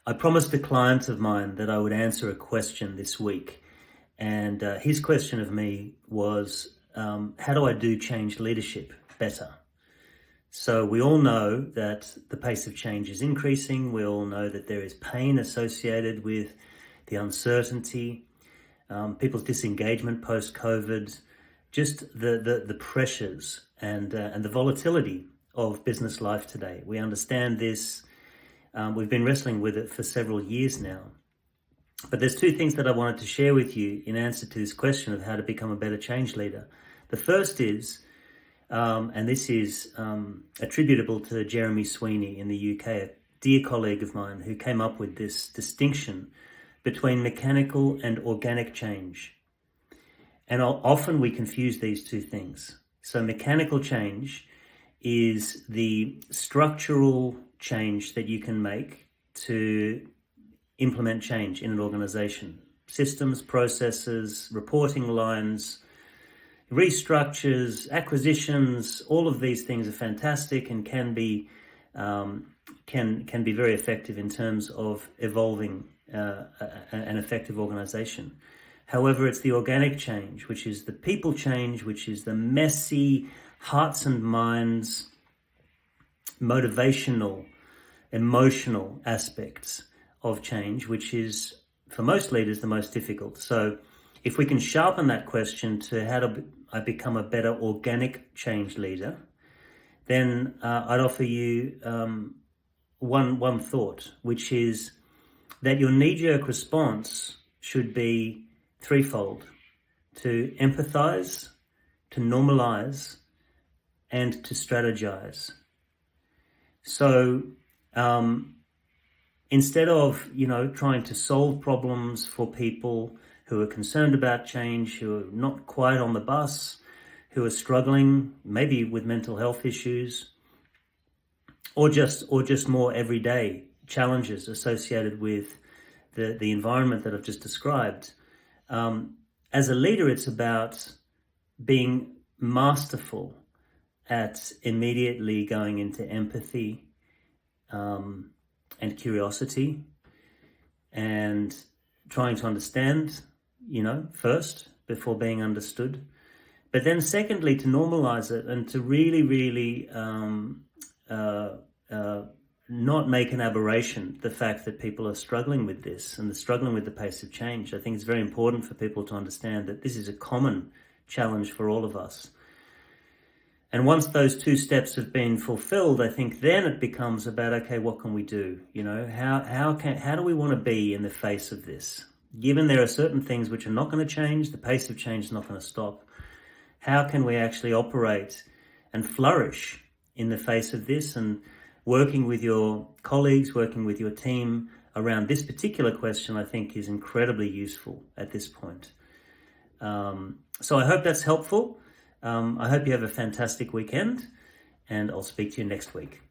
I promised a client of mine that I would answer a question this week. And his question of me was, how do I do change leadership better? So we all know that the pace of change is increasing. We all know that there is pain associated with the uncertainty, people's disengagement post-COVID, just the pressures and the volatility of business life today. We understand this. We've been wrestling with it for several years now. But there's two things that I wanted to share with you in answer to this question of how to become a better change leader. The first is, and this is attributable to Jeremy Sweeney in the UK, a dear colleague of mine who came up with this distinction between mechanical and organic change. And often we confuse these two things. So mechanical change is the structural change that you can make to implement change in an organization. Systems, processes, reporting lines, restructures, acquisitions, all of these things are fantastic and can be very effective in terms of evolving an effective organization. However, it's the organic change, which is the people change, which is the messy hearts and minds, motivational, emotional aspects of change, which is, for most leaders, the most difficult. So if we can sharpen that question to how do I become a better organic change leader, then I'd offer you one thought, which is that your knee-jerk response should be threefold: to empathize, to normalize, and to strategize. So instead of, trying to solve problems for people who are concerned about change, who are not quite on the bus, who are struggling, maybe with mental health issues, or just more everyday challenges associated with the environment that I've just described. As a leader, it's about being masterful at immediately going into empathy and curiosity and trying to understand, first before being understood. But then secondly, to normalize it and to really not make an aberration the fact that people are struggling with this and they're struggling with the pace of change. I think it's very important for people to understand that this is a common challenge for all of us. And once those two steps have been fulfilled, I think then it becomes about, okay, what can we do? How do we want to be in the face of this? Given there are certain things which are not going to change, the pace of change is not going to stop. How can we actually operate and flourish in the face of this? And working with your colleagues, working with your team around this particular question, I think is incredibly useful at this point. So I hope that's helpful. I hope you have a fantastic weekend, and I'll speak to you next week.